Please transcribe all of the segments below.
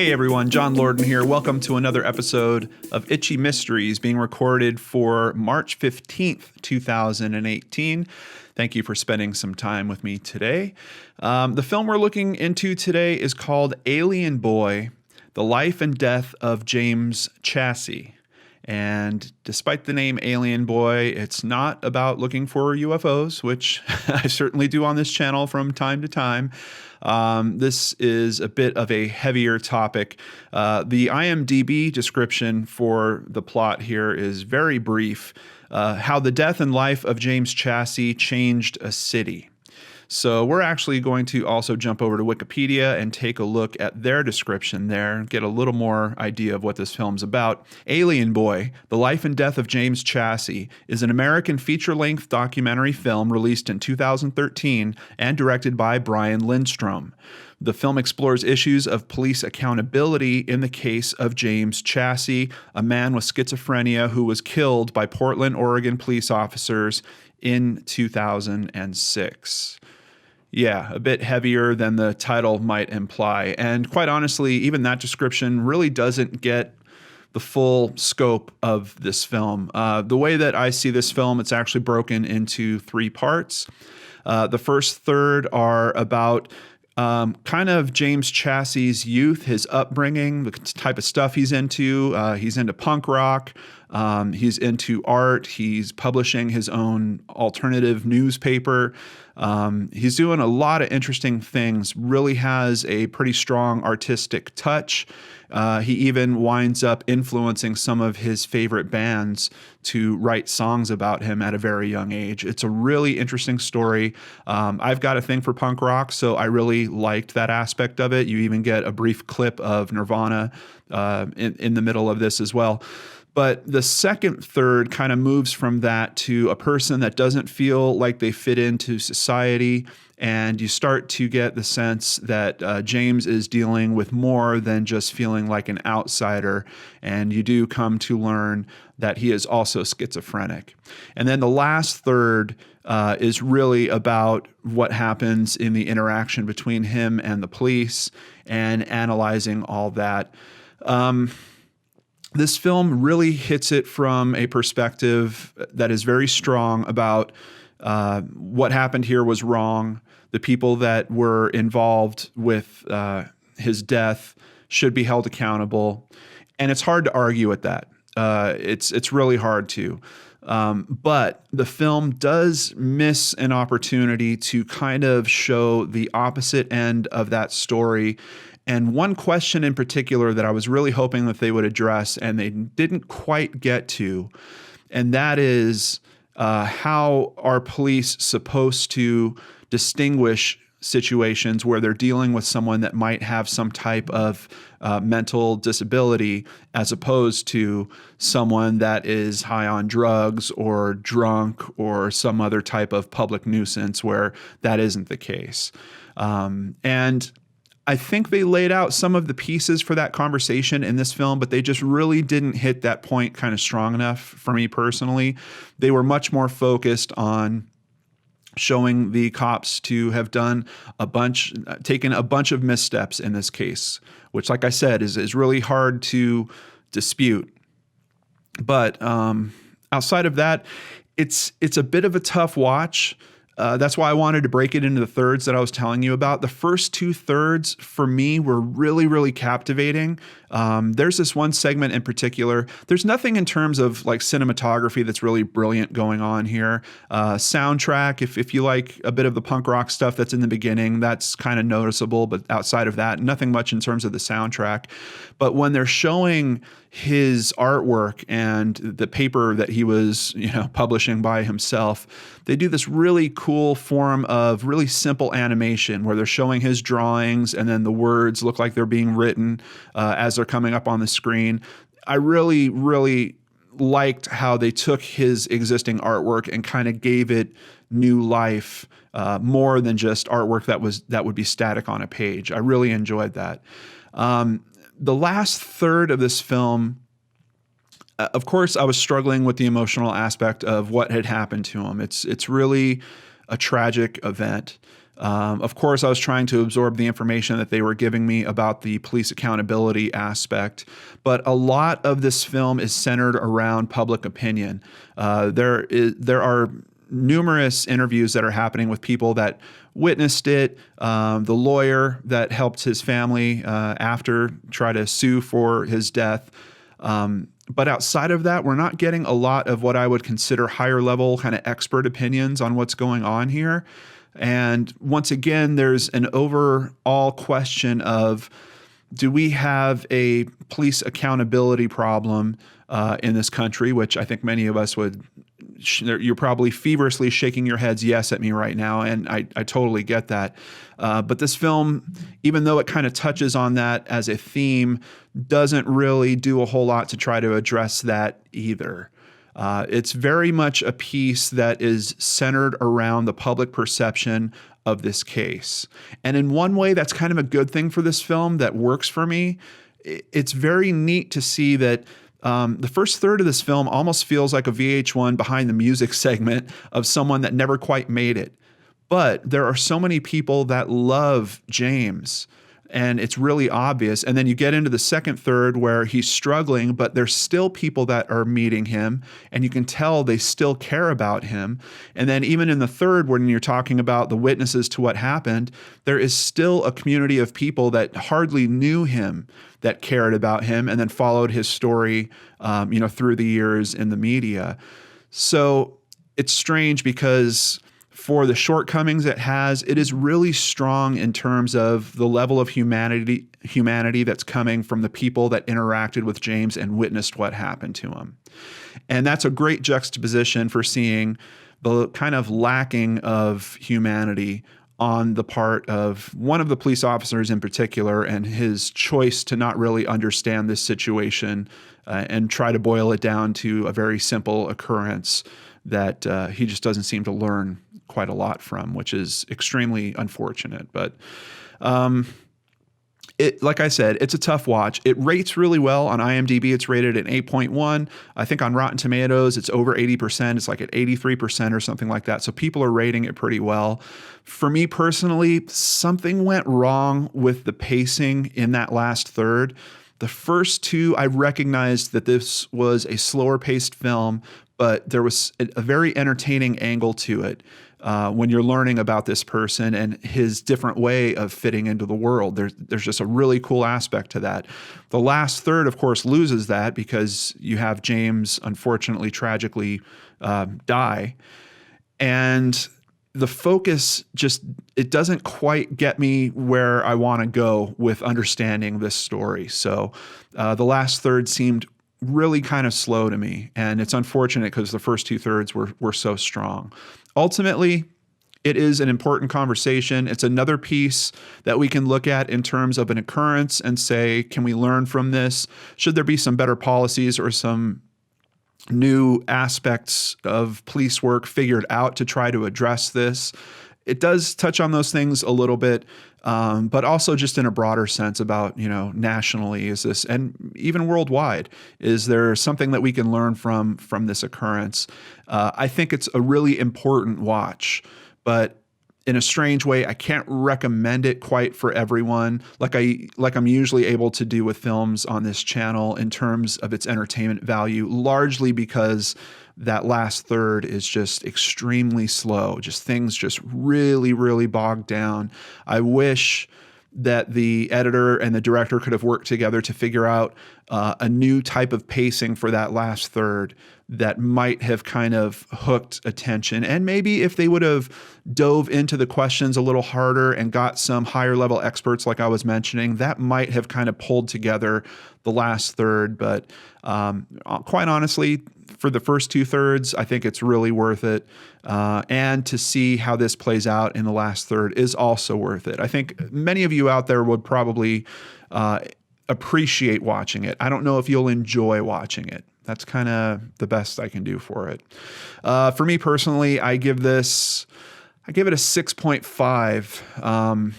Hey everyone, John Lorden here. Welcome to another episode of Itchy Mysteries being recorded for March 15th, 2018. Thank you for spending some time with me today. The film we're looking into today is called Alien Boy, The Life and Death of James Chasse. And despite the name Alien Boy, it's not about looking for UFOs, which I certainly do on this channel from time to time. This is a bit of a heavier topic. The IMDB description for the plot here is very brief. How the death and life of James Chasse changed a city. So we're actually going to also jump over to Wikipedia and take a look at their description there, get a little more idea of what this film's about. Alien Boy, The Life and Death of James Chasse is an American feature-length documentary film released in 2013 and directed by Brian Lindstrom. The film explores issues of police accountability in the case of James Chasse, a man with schizophrenia who was killed by Portland, Oregon police officers in 2006. Yeah, a bit heavier than the title might imply. And quite honestly, even that description really doesn't get the full scope of this film. The way that I see this film, it's actually broken into three parts. The first third are about kind of James Chasse's youth, his upbringing, the type of stuff he's into. He's into punk rock. He's into art. He's publishing his own alternative newspaper. He's doing a lot of interesting things, really has a pretty strong artistic touch. He even winds up influencing some of his favorite bands to write songs about him at a very young age. It's a really interesting story. I've got a thing for punk rock, so I really liked that aspect of it. You even get a brief clip of Nirvana in the middle of this as well. But the second third kind of moves from that to a person that doesn't feel like they fit into society. And you start to get the sense that James is dealing with more than just feeling like an outsider. And you do come to learn that he is also schizophrenic. And then the last third is really about what happens in the interaction between him and the police and analyzing all that. This film really hits it from a perspective that is very strong about what happened here was wrong. The people that were involved with his death should be held accountable. And it's hard to argue with that. It's really hard to. But the film does miss an opportunity to kind of show the opposite end of that story. And one question in particular that I was really hoping that they would address and they didn't quite get to, and that is how are police supposed to distinguish situations where they're dealing with someone that might have some type of mental disability as opposed to someone that is high on drugs or drunk or some other type of public nuisance where that isn't the case. And I think they laid out some of the pieces for that conversation in this film, but they just really didn't hit that point kind of strong enough for me personally. They were much more focused on showing the cops to have taken a bunch of missteps in this case, which, like I said, is really hard to dispute. But outside of that, it's a bit of a tough watch. That's why I wanted to break it into the thirds that I was telling you about. The first two thirds for me were really, really captivating. There's this one segment in particular. There's nothing in terms of like cinematography that's really brilliant going on here. Soundtrack, if you like a bit of the punk rock stuff that's in the beginning, that's kind of noticeable. But outside of that, nothing much in terms of the soundtrack. But when they're showing his artwork and the paper that he was, publishing by himself, they do this really cool form of really simple animation where they're showing his drawings and then the words look like they're being written as they're coming up on the screen. I really, really liked how they took his existing artwork and kind of gave it new life, more than just artwork that would be static on a page. I really enjoyed that. The last third of this film, of course, I was struggling with the emotional aspect of what had happened to him. It's really a tragic event. Of course, I was trying to absorb the information that they were giving me about the police accountability aspect, but a lot of this film is centered around public opinion. There are numerous interviews that are happening with people that witnessed it, the lawyer that helped his family after try to sue for his death. But outside of that, we're not getting a lot of what I would consider higher level kind of expert opinions on what's going on here. And once again, there's an overall question of, do we have a police accountability problem in this country, which I think many of us would, you're probably feverishly shaking your heads yes at me right now, and I totally get that. But this film, even though it kind of touches on that as a theme, doesn't really do a whole lot to try to address that either. It's very much a piece that is centered around the public perception of this case. And in one way, that's kind of a good thing for this film that works for me. It's very neat to see that the first third of this film almost feels like a VH1 behind the music segment of someone that never quite made it. But there are so many people that love James, and it's really obvious. And then you get into the second third where he's struggling, but there's still people that are meeting him, and you can tell they still care about him. And then even in the third, when you're talking about the witnesses to what happened, there is still a community of people that hardly knew him that cared about him and then followed his story, through the years in the media. So it's strange because for the shortcomings it has, it is really strong in terms of the level of humanity that's coming from the people that interacted with James and witnessed what happened to him. And that's a great juxtaposition for seeing the kind of lacking of humanity on the part of one of the police officers in particular, and his choice to not really understand this situation and try to boil it down to a very simple occurrence that he just doesn't seem to learn quite a lot from, which is extremely unfortunate. But like I said, it's a tough watch. It rates really well on IMDb. It's rated at 8.1. I think on Rotten Tomatoes, it's over 80%. It's like at 83% or something like that. So people are rating it pretty well. For me personally, something went wrong with the pacing in that last third. The first two, I recognized that this was a slower paced film, but there was a very entertaining angle to it. When you're learning about this person and his different way of fitting into the world. There's just a really cool aspect to that. The last third, of course, loses that because you have James, unfortunately, tragically die. And the focus it doesn't quite get me where I want to go with understanding this story. So the last third seemed really kind of slow to me. And it's unfortunate because the first two thirds were so strong. Ultimately, it is an important conversation. It's another piece that we can look at in terms of an occurrence and say, can we learn from this? Should there be some better policies or some new aspects of police work figured out to try to address this? It does touch on those things a little bit, but also just in a broader sense about, nationally, is this, and even worldwide, is there something that we can learn from this occurrence? I think it's a really important watch, but in a strange way, I can't recommend it quite for everyone, like I'm usually able to do with films on this channel in terms of its entertainment value, largely because that last third is just extremely slow. Just things just really, really bogged down. I wish that the editor and the director could have worked together to figure out a new type of pacing for that last third that might have kind of hooked attention. And maybe if they would have dove into the questions a little harder and got some higher level experts like I was mentioning, that might have kind of pulled together the last third. But quite honestly, for the first two thirds, I think it's really worth it. And to see how this plays out in the last third is also worth it. I think many of you out there would probably appreciate watching it. I don't know if you'll enjoy watching it. That's kind of the best I can do for it. For me personally, I give it a 6.5.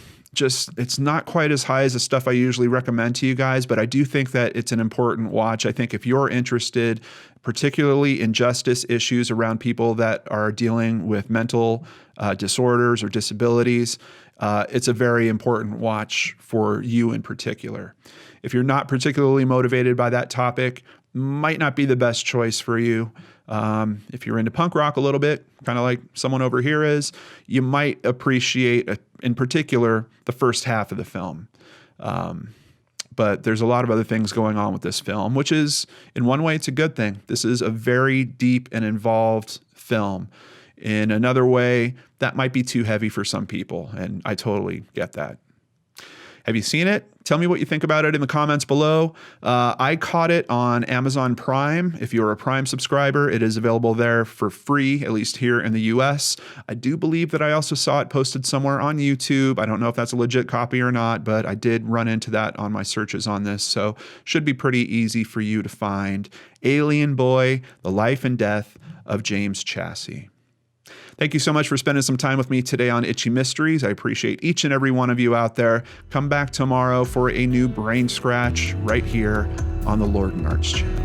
It's not quite as high as the stuff I usually recommend to you guys, but I do think that it's an important watch. I think if you're interested, particularly injustice issues around people that are dealing with mental disorders or disabilities. It's a very important watch for you in particular. If you're not particularly motivated by that topic, might not be the best choice for you. If you're into punk rock a little bit, kind of like someone over here is, you might appreciate, in particular, the first half of the film. But there's a lot of other things going on with this film, which is, in one way, it's a good thing. This is a very deep and involved film. In another way, that might be too heavy for some people, and I totally get that. Have you seen it? Tell me what you think about it in the comments below. I caught it on Amazon Prime. If you're a Prime subscriber, it is available there for free, at least here in the US. I do believe that I also saw it posted somewhere on YouTube. I don't know if that's a legit copy or not, but I did run into that on my searches on this, so should be pretty easy for you to find. Alien Boy, The Life and Death of James Chasse. Thank you so much for spending some time with me today on Itchy Mysteries. I appreciate each and every one of you out there. Come back tomorrow for a new brain scratch right here on the Lord and Arts channel.